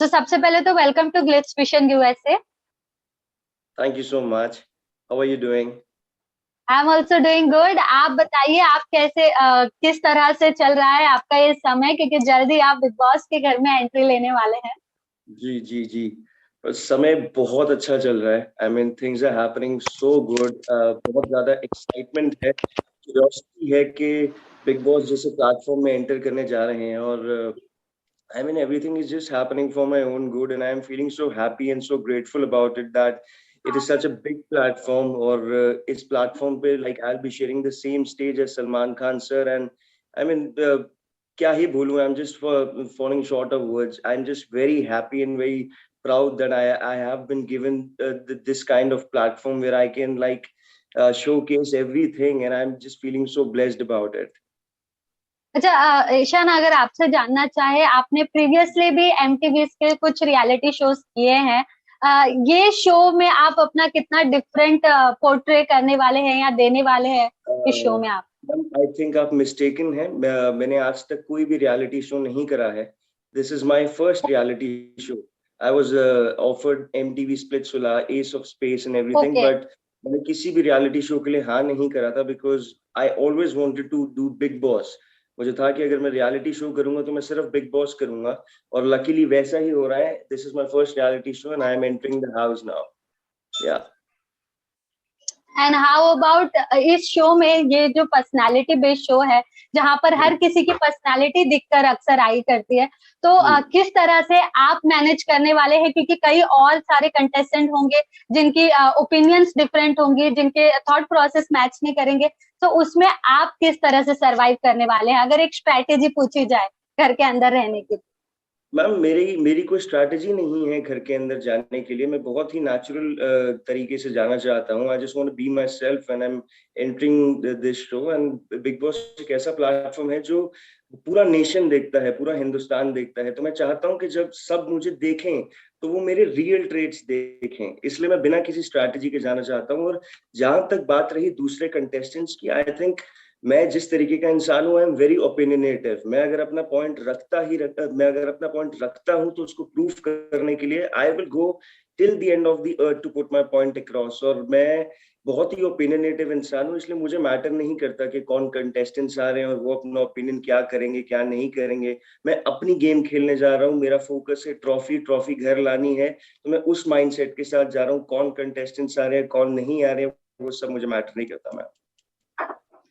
तो सबसे पहले तो welcome to Glitz Vision USA. Thank you so much. How are you doing? I am also doing good. आप बताइए, आप कैसे किस तरह से चल रहा है आपका ये समय, क्योंकि जल्दी आप बिग बॉस के घर में एंट्री लेने वाले हैं। जी जी जी। समय बहुत अच्छा चल रहा है। I mean things are happening so good. बहुत ज्यादा एक्साइटमेंट है, क्यूरियोसिटी है कि बिग बॉस जैसे प्लेटफॉर्म में एंटर करने जा रहे हैं। और I mean everything is just happening for my own good and I am feeling so happy and so grateful about it that it is such a big platform. और इस प्लेटफॉर्म पे like I will be sharing the same stage as Salman Khan sir. And I mean क्या ही बोलूं, I am just falling short of words. I'm just very happy and very proud that I have been given this kind of platform where I can like showcase everything, and I'm just feeling so blessed about it. अच्छा, ईशान, अगर आपसे जानना चाहे, आपने previously भी MTV के कुछ reality shows किए हैं। ये शो में आप अपना कितना डिफरेंट पोर्ट्रे करने वाले हैं या देने वाले हैं इस शो में आप? आई थिंक आप मिस्टेकन हैं। मैंने आज तक कोई भी रियलिटी शो नहीं करा है। This is my first reality show. I was offered MTV Splitsvilla, S of space and everything, okay. But मैंने किसी भी रियलिटी शो के लिए हाँ नहीं करा था because I always wanted to do Bigg Boss. मुझे था कि अगर मैं रियलिटी शो करूंगा तो मैं सिर्फ बिग बॉस करूंगा, और लकीली वैसा ही हो रहा है। This is my first reality show and I am entering the house now. या एंड हाउ अबाउट इस शो में, ये जो पर्सनालिटी बेस्ड शो है, जहां पर हर किसी की पर्सनालिटी दिखकर अक्सर आई करती है, तो किस तरह से आप मैनेज करने वाले हैं? क्योंकि कई और सारे कंटेस्टेंट होंगे जिनकी ओपिनियंस डिफरेंट होंगी, जिनके थॉट प्रोसेस मैच नहीं करेंगे, तो उसमें आप किस तरह से सरवाइव करने वाले हैं, अगर एक स्ट्रैटेजी पूछी जाए घर के अंदर रहने की? मैम, मेरी मेरी कोई स्ट्रैटेजी नहीं है घर के अंदर जाने के लिए। मैं बहुत ही नेचुरल तरीके से जाना चाहता हूँ। I just want to be myself and I am entering this show. And Bigg Boss एक ऐसा प्लेटफॉर्म है जो पूरा नेशन देखता है, पूरा हिंदुस्तान देखता है। तो मैं चाहता हूँ कि जब सब मुझे देखें तो वो मेरे रियल ट्रेट्स देखें, इसलिए मैं बिना किसी स्ट्रैटेजी के जाना चाहता हूँ। और जहां तक बात रही दूसरे कंटेस्टेंट्स की, आई थिंक मैं जिस तरीके का इंसान हूँ, आई एम वेरी ओपिनियनेटिव। मैं अगर अपना पॉइंट रखता हूँ तो उसको प्रूफ करने के लिए I will go till the end of the earth to put my point across. और मैं बहुत ही ओपिनियनेटिव इंसान हूँ, इसलिए मुझे मैटर नहीं करता कि कौन कंटेस्टेंट्स आ रहे हैं और वो अपना ओपिनियन क्या करेंगे क्या नहीं करेंगे। मैं अपनी गेम खेलने जा रहा हूँ, मेरा फोकस है ट्रॉफी ट्रॉफी घर लानी है। तो मैं उस माइंडसेट के साथ जा रहा हूँ। कौन कंटेस्टेंट्स आ रहे हैं कौन नहीं आ रहे हैं वो सब मुझे मैटर नहीं करता। मैं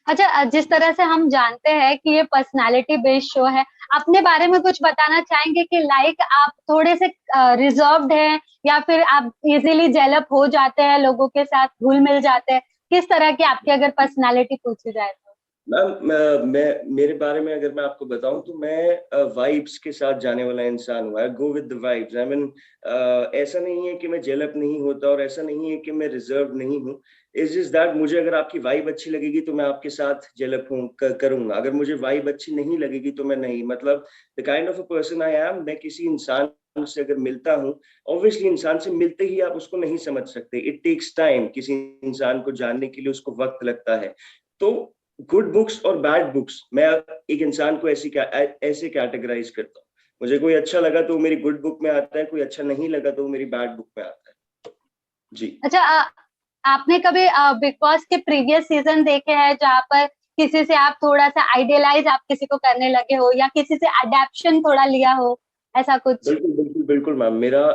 अच्छा, जिस तरह से हम जानते हैं कि ये पर्सनालिटी बेस्ड शो है, अपने बारे में कुछ बताना चाहेंगे कि लाइक आप थोड़े से रिजर्व्ड हैं, या फिर आप इजीली जेलअप हो जाते हैं, लोगों के साथ घुल मिल जाते हैं? किस तरह की आपकी अगर पर्सनालिटी पूछी जाए तो? मैम, मैं मेरे बारे में अगर मैं आपको बताऊं तो मैं वाइब्स के साथ जाने वाला इंसान हूँ। I go with the vibes. I mean ऐसा नहीं है कि मैं जेलप नहीं होता और ऐसा नहीं है कि मैं रिजर्व नहीं हूँ। इट्स जस्ट दैट मुझे अगर आपकी वाइब अच्छी लगेगी तो मैं आपके साथ जेलप करूंगा। अगर मुझे वाइब अच्छी नहीं लगेगी तो मैं नहीं। मतलब the kind of a person I am. मैं किसी इंसान से अगर मिलता हूँ, ऑब्वियसली इंसान से मिलते ही आप उसको नहीं समझ सकते। It takes time. किसी इंसान को जानने के लिए उसको वक्त लगता है। तो गुड बुक्स और बैड बुक्स, मैं एक इंसान को ऐसे कैटेगराइज करता हूँ। मुझे कोई अच्छा लगा तो वो मेरी गुड बुक में आता है, कोई अच्छा नहीं लगा तो वो मेरी बैड बुक में आता है। जी। अच्छा, आपने कभी बिग बॉस के प्रीवियस सीजन देखे हैं जहाँ पर किसी से आप थोड़ा सा आइडियलाइज आप किसी को करने लगे हो, या किसी से अडेप्शन थोड़ा लिया हो, ऐसा कुछ? बिल्कुल बिल्कुल बिल्कुल मैम। मेरा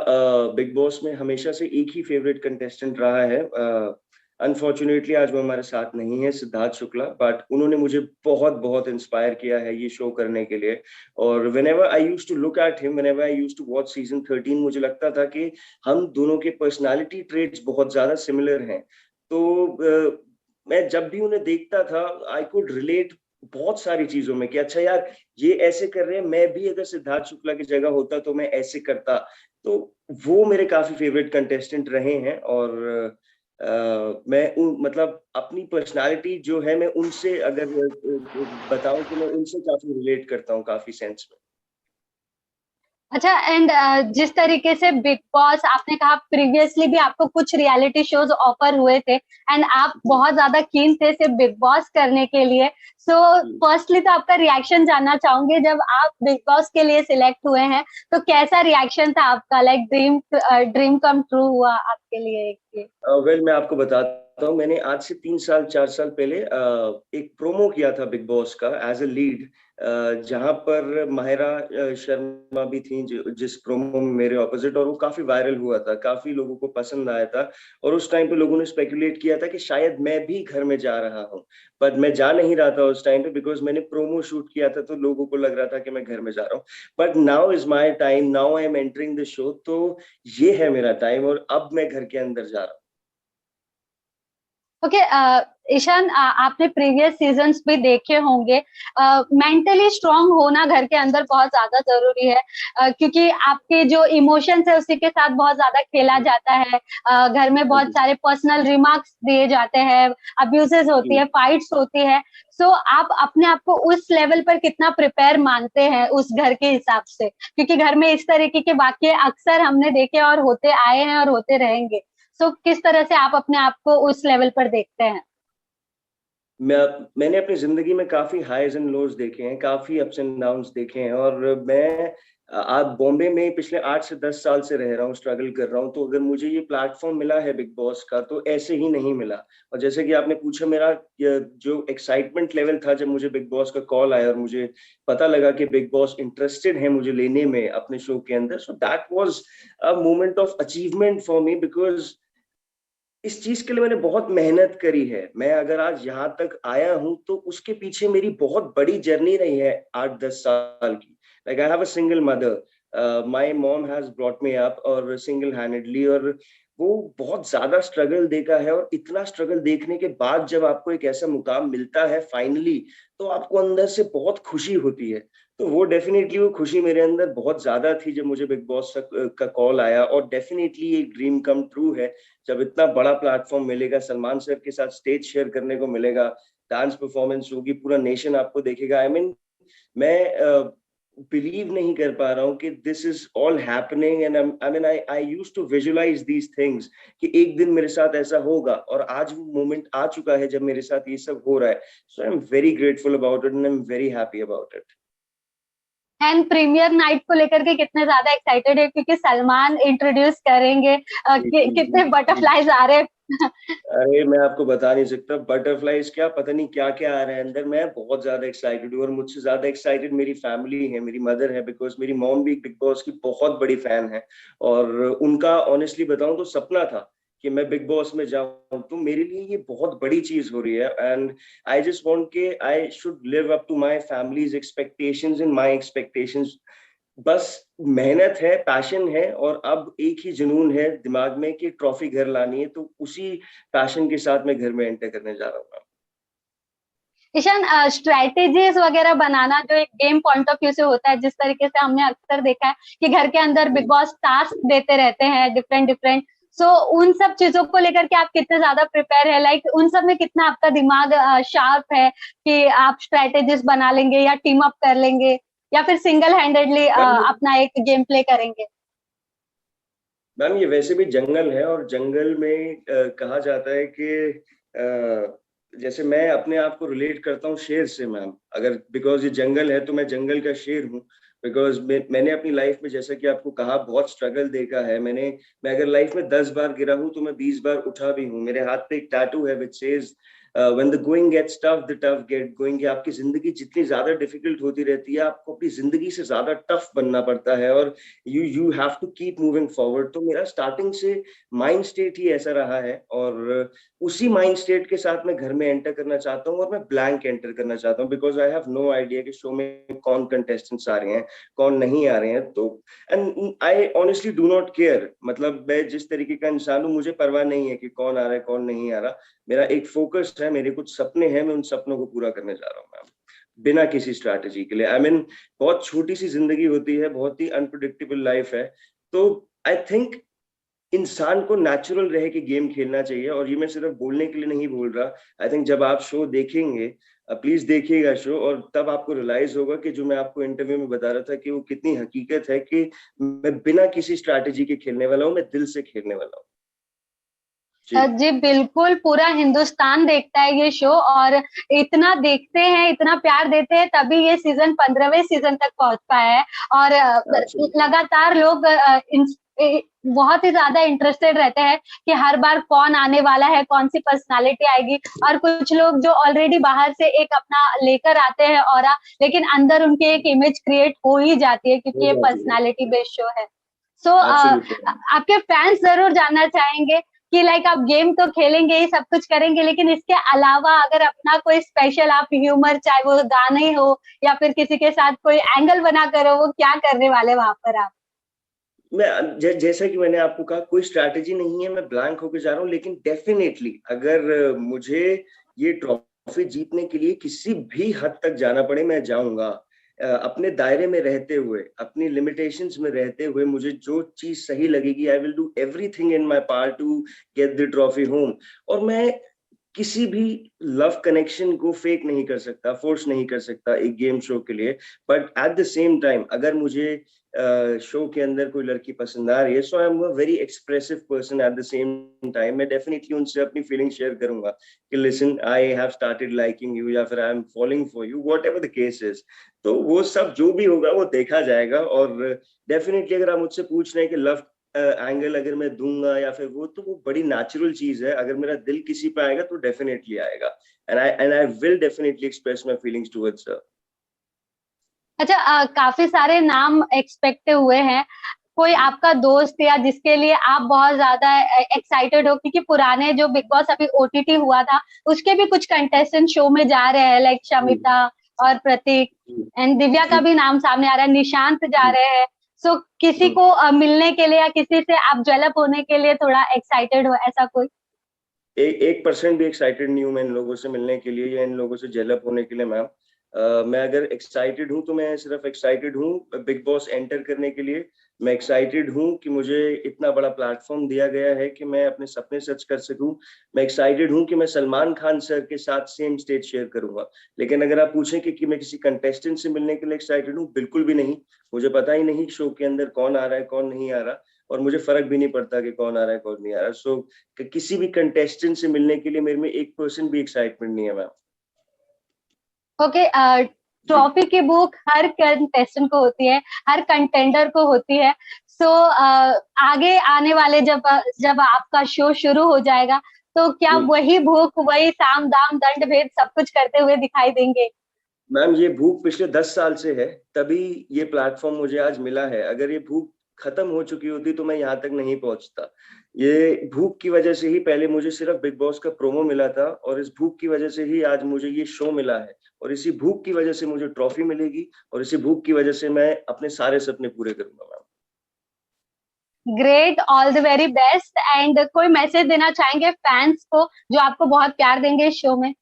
बिग बॉस में हमेशा से एक ही फेवरेट कंटेस्टेंट रहा है। अनफॉर्चुनेटली आज वो हमारे साथ नहीं है, सिद्धार्थ शुक्ला। बट उन्होंने मुझे बहुत बहुत इंस्पायर किया है ये शो करने के लिए। और whenever I used to look at him, whenever I used to watch season 13, मुझे लगता था कि हम दोनों के पर्सनालिटी ट्रेट्स बहुत ज्यादा सिमिलर हैं। तो मैं जब भी उन्हें देखता था आई कुड रिलेट बहुत सारी चीजों में कि अच्छा यार, ये ऐसे कर रहे हैं, मैं भी अगर सिद्धार्थ शुक्ला की जगह होता तो मैं ऐसे करता। तो वो मेरे काफी फेवरेट कंटेस्टेंट रहे हैं। और मतलब अपनी पर्सनालिटी जो है, मैं उनसे अगर बताऊं तो मैं उनसे काफी रिलेट करता हूँ काफी सेंस में। अच्छा, एंड जिस तरीके से बिग बॉस, आपने कहा प्रीवियसली भी आपको कुछ रियलिटी शोज ऑफर हुए थे एंड आप बहुत ज्यादा कीन थे सिर्फ बिग बॉस करने के लिए। सो फर्स्टली तो आपका रिएक्शन जानना चाहूंगी, जब आप बिग बॉस के लिए सिलेक्ट हुए हैं तो कैसा रिएक्शन था आपका? Like dream dream come true हुआ आपके लिए ये? वेल मैं आपको बताता हूँ, मैंने आज से 3 साल 4 साल पहले एक प्रोमो किया था बिग बॉस का एज अ लीड, जहां पर माहिरा शर्मा भी थी, जिस प्रोमो में मेरे ऑपोजिट, और वो काफी वायरल हुआ था, काफी लोगों को पसंद आया था। और उस टाइम पे लोगों ने स्पेकुलेट किया था कि शायद मैं भी घर में जा रहा हूँ, बट मैं जा नहीं रहा था उस टाइम पे, बिकॉज मैंने प्रोमो शूट किया था, तो लोगों को लग रहा था कि मैं घर में जा रहा हूँ। But now is my time, now I am entering the show, तो ये है मेरा टाइम, और अब मैं घर के अंदर जा रहा हूँ। ओके, ईशान, आपने प्रीवियस सीजन्स भी देखे होंगे। मेंटली स्ट्रांग होना घर के अंदर बहुत ज्यादा जरूरी है, क्योंकि आपके जो इमोशंस है उसी के साथ बहुत ज्यादा खेला जाता है। घर में बहुत सारे पर्सनल रिमार्क्स दिए जाते हैं, अब्यूजेस होती है, फाइट्स होती है। सो आप अपने आप को उस लेवल पर कितना प्रिपेयर मानते हैं उस घर के हिसाब से? क्योंकि घर में इस तरीके के वाकये अक्सर हमने देखे और होते आए हैं और होते रहेंगे। सो किस तरह से आप अपने आप को उस लेवल पर देखते हैं? मैंने अपनी जिंदगी में काफी हाईज एंड लोज देखे हैं, काफी अप्स एंड डाउन्स देखे हैं, और मैं आज बॉम्बे में पिछले 8 से 10 साल से रह रहा हूँ, स्ट्रगल कर रहा हूँ। तो अगर मुझे ये प्लेटफॉर्म मिला है बिग बॉस का, तो ऐसे ही नहीं मिला। और जैसे कि आपने पूछा, मेरा जो एक्साइटमेंट लेवल था जब मुझे बिग बॉस का कॉल आया और मुझे पता लगा कि बिग बॉस इंटरेस्टेड है मुझे लेने में अपने शो के अंदर, so that was a moment of achievement for me, because इस चीज के लिए मैंने बहुत मेहनत करी है। मैं अगर आज यहाँ तक आया हूँ, तो उसके पीछे मेरी बहुत बड़ी जर्नी रही है 8-10 साल की। Like I have a single mother, my mom has brought me up, और सिंगल हैंडेडली, और वो बहुत ज्यादा स्ट्रगल देखा है। और इतना स्ट्रगल देखने के बाद जब आपको एक ऐसा मुकाम मिलता है फाइनली, तो आपको अंदर से बहुत खुशी होती है। तो वो डेफिनेटली, वो खुशी मेरे अंदर बहुत ज्यादा थी जब मुझे बिग बॉस का कॉल आया। और डेफिनेटली एक ड्रीम कम ट्रू है, जब इतना बड़ा प्लेटफॉर्म मिलेगा, सलमान सर के साथ स्टेज शेयर करने को मिलेगा, डांस परफॉर्मेंस होगी, पूरा नेशन आपको देखेगा। आई मीन, मैं बिलीव नहीं कर पा रहा हूँ कि this is all happening, and I mean I used to visualise these things कि एक दिन मेरे साथ ऐसा होगा, और आज वो मोमेंट आ चुका है जब मेरे साथ ये सब हो रहा है। So I am very grateful about it, and I am very happy about it. And premiere night को लेकर के कितने ज्यादा एक्साइटेड है, क्योंकि सलमान इंट्रोड्यूस करेंगे। जी जी जी कितने जी। बटरफ्लाईज आ रहे हैं। अरे मैं आपको बता नहीं सकता, बटरफ्लाईज क्या, पता नहीं क्या क्या आ रहा है अंदर। मैं बहुत ज्यादा एक्साइटेड हूँ, और मुझसे ज्यादा एक्साइटेड मेरी फैमिली है, मेरी मदर है, बिकॉज मेरी मॉम भी बिग बॉस की बहुत बड़ी फैन है। और उनका ऑनेस्टली बताऊं तो सपना था कि मैं बिग बॉस में जाऊं, तो मेरे लिए ये बहुत बड़ी चीज हो रही है। एंड आई जस्ट वांट के I should live up to my families expectations and my expectations. बस मेहनत है, पैशन है, और अब एक ही जुनून है दिमाग में कि ट्रॉफी घर लानी है, तो उसी पैशन के साथ मैं घर में एंटर करने जा रहा हूँ। ईशान, स्ट्रेटेजीज वगैरह बनाना जो एक गेम पॉइंट ऑफ व्यू से होता है, जिस तरीके से हमने अक्सर देखा है कि घर के अंदर बिग बॉस टास्क देते रहते हैं डिफरेंट डिफरेंट। सो उन सब चीजों को लेकर के आप कितने ज्यादा प्रिपेयर है? लाइक उन सब में कितना आपका दिमाग शार्प है कि आप स्ट्रेटेजीज बना लेंगे या टीम अप कर लेंगे, या फिर सिंगल हैंडेडली मैम अपना एक गेम प्ले करेंगे? मैम ये वैसे भी जंगल है, और जंगल में कहा जाता है कि जैसे मैं अपने आप को रिलेट करता हूँ शेर से मैम। अगर बिकॉज ये जंगल है, तो मैं जंगल का शेर हूँ। बिकॉज मैंने अपनी लाइफ में, जैसा कि आपको कहा, बहुत स्ट्रगल देखा है मैं अगर लाइफ में 10 बार गिरा हूँ, तो मैं 20 बार उठा भी हूँ। मेरे हाथ पे एक टैटू है which says when the going gets tough the tough get going. आपकी जिंदगी जितनी ज्यादा डिफिकल्ट होती रहती है, आपको अपनी जिंदगी से ज्यादा टफ बनना पड़ता है, और you have to keep moving forward. तो मेरा स्टार्टिंग से माइंड स्टेट ही ऐसा रहा है, और उसी माइंड स्टेट के साथ मैं घर में एंटर करना चाहता हूँ, और मैं ब्लैंक एंटर करना चाहता हूँ, because I have no idea कि शो में कौन कंटेस्टेंट्स आ रहे हैं, कौन नहीं आ रहे हैं। तो and I honestly do not care, मतलब मैं जिस तरीके का इंसान हूँ, मुझे परवाह नहीं है कि कौन आ रहा है कौन नहीं आ रहा। मेरा एक फोकस है, मेरे कुछ सपने हैं, मैं उन सपनों को पूरा करने जा रहा हूँ मैम, बिना किसी स्ट्रैटेजी के लिए। आई मीन, बहुत छोटी सी जिंदगी होती है, बहुत ही अनप्रिडिक्टेबल लाइफ है। तो आई थिंक इंसान को नेचुरल रह के गेम खेलना चाहिए, और ये मैं सिर्फ बोलने के लिए नहीं बोल रहा। आई थिंक जब आप शो देखेंगे, प्लीज देखिएगा शो, और तब आपको रियलाइज होगा कि जो मैं आपको इंटरव्यू में बता रहा था कि वो कितनी हकीकत है, कि मैं बिना किसी स्ट्रैटेजी के खेलने वाला हूँ, मैं दिल से खेलने वाला हूँ। जी बिल्कुल, पूरा हिंदुस्तान देखता है ये शो, और इतना देखते हैं, इतना प्यार देते हैं, तभी ये सीजन 15वें सीजन तक पहुंच पाया है। और लगातार लोग बहुत ही ज्यादा इंटरेस्टेड रहते हैं कि हर बार कौन आने वाला है, कौन सी पर्सनालिटी आएगी। और कुछ लोग जो ऑलरेडी बाहर से एक अपना लेकर आते हैं ऑरा, लेकिन अंदर उनकी एक इमेज क्रिएट हो ही जाती है, क्योंकि ये पर्सनालिटी बेस्ड शो है। सो आपके फैंस जरूर जानना चाहेंगे कि लाइक आप गेम तो खेलेंगे ही, सब कुछ करेंगे, लेकिन इसके अलावा अगर अपना कोई स्पेशल आप ह्यूमर, चाहे वो गाने हो या फिर किसी के साथ कोई एंगल बना कर हो, वो क्या करने वाले वहां पर आप? मैं जैसा कि मैंने आपको कहा, कोई स्ट्रैटेजी नहीं है, मैं ब्लैंक होकर जा रहा हूँ, लेकिन डेफिनेटली अगर मुझे ये ट्रॉफी जीतने के लिए किसी भी हद तक जाना पड़े, मैं जाऊंगा। अपने दायरे में रहते हुए, अपनी लिमिटेशंस में रहते हुए, मुझे जो चीज सही लगेगी, I will do everything in my power to get the trophy home. और मैं किसी भी लव कनेक्शन को फेक नहीं कर सकता, फोर्स नहीं कर सकता एक गेम शो के लिए। But at the same time अगर मुझे शो के अंदर कोई लड़की पसंद आ रही है, so I am a very expressive person at the same time. मैं डेफिनेटली उनसे अपनी फीलिंग शेयर करूंगा कि listen, I have started liking you, या फिर I am following for you, whatever the case is. तो वो सब जो भी होगा वो देखा जाएगा। और डेफिनेटली अगर आप मुझसे पूछ रहे हैं कि लव एंगल अगर मैं दूंगा या फिर वो, तो वो बड़ी नेचुरल चीज है। अगर मेरा दिल किसी पे आएगा तो डेफिनेटली आएगा, and I will definitely express my feelings towards हर। अच्छा, काफी सारे नाम एक्सपेक्ट हुए हैं। कोई आपका दोस्त या जिसके लिए आप बहुत ज्यादा एक्साइटेड हो, क्योंकि पुराने जो बिग बॉस अभी ओटीटी हुआ था, उसके भी कुछ कंटेस्टेंट शो में जा रहे हैं, लाइक शमिता और प्रतीक, एंड दिव्या का भी नाम सामने आ रहा है, निशांत जा रहे हैं। सो किसी को मिलने के लिए या किसी से आप डेवलप होने के लिए थोड़ा एक्साइटेड हो, ऐसा कोई? 1% भी एक्साइटेड नहीं हूँ मैं इन लोगों से मिलने के लिए या इन लोगों से जेलअप होने के लिए, मैम। मैं अगर एक्साइटेड हूँ तो मैं सिर्फ एक्साइटेड हूँ बिग बॉस एंटर करने के लिए। मैं एक्साइटेड हूँ कि मुझे इतना बड़ा प्लेटफॉर्म दिया गया है कि मैं अपने सपने सच कर सकूं। मैं एक्साइटेड हूँ कि मैं सलमान खान सर के साथ सेम स्टेज शेयर करूंगा। लेकिन अगर आप पूछें कि मैं किसी कंटेस्टेंट से मिलने के लिए एक्साइटेड हूँ, बिल्कुल भी नहीं। मुझे पता ही नहीं शो के अंदर कौन आ रहा है, कौन नहीं आ रहा, और मुझे फर्क भी नहीं पड़ता कि कौन आ रहा है, कौन नहीं आ रहा। सो किसी भी कंटेस्टेंट से मिलने के लिए मेरे में 1% भी एक्साइटमेंट नहीं है, मैम। ओके, ट्रॉफी की भूख हर कंटेस्टेंट को होती है, हर कंटेंडर को होती है। सो आगे आने वाले जब आपका शो शुरू हो जाएगा, तो क्या वही भूख, वही साम दाम दंड भेद सब कुछ करते हुए दिखाई देंगे? मैम, ये भूख पिछले 10 साल से है, तभी ये प्लेटफॉर्म मुझे आज मिला है। अगर ये भूख खत्म हो चुकी होती तो मैं यहाँ तक नहीं पहुंचता। ये भूख की वजह से ही पहले मुझे सिर्फ बिग बॉस का प्रोमो मिला था, और इस भूख की वजह से ही आज मुझे ये शो मिला है, और इसी भूख की वजह से मुझे ट्रॉफी मिलेगी, और इसी भूख की वजह से मैं अपने सारे सपने पूरे करूंगा, ma'am. Great, all the very best. And कोई मैसेज देना चाहेंगे फैंस को जो आपको बहुत प्यार देंगे इस शो में?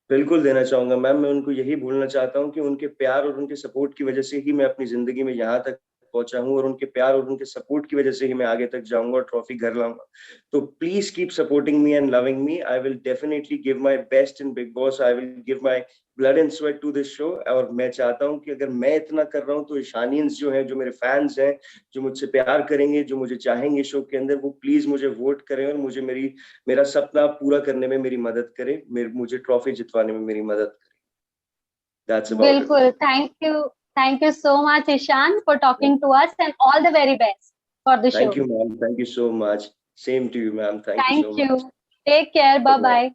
बिल्कुल देना चाहूंगा, मैम। मैं उनको यही बोलना चाहता हूँ कि उनके प्यार और उनके सपोर्ट की वजह से ही मैं अपनी जिंदगी में यहाँ तक पहुंचा हूँ, और उनके प्यार और उनके सपोर्ट की वजह से ही मैं आगे तक जाऊंगा और ट्रॉफी घर लाऊंगा। तो please keep supporting me and loving me. I will definitely give my best in Bigg Boss. I will give my blood and sweat to this show. और मैं चाहता हूँ कि अगर मैं इतना कर रहा हूँ तो ईशानियंस जो है, जो मेरे फैंस हैं, जो मुझसे प्यार करेंगे, जो मुझे चाहेंगे शो के अंदर, वो प्लीज मुझे वोट करें और मुझे मेरा सपना पूरा करने में मेरी मदद करें, मुझे ट्रॉफी जितवाने में मेरी मदद करें। That's about it. बिल्कुल, thank you so much Ishaan for talking to us, and all the very best for the show. Thank you, ma'am. Thank you so much. Same to you, ma'am. Thank you so thank you, much. Take care, bye bye.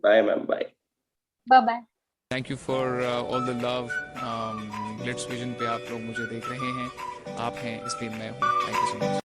Bye, ma'am. Bye. Bye bye. Thank you for all the love. Glitz Vision पे आप लोग मुझे देख रहे हैं, आप हैं इसलिए मैं हूँ। Thank you so much.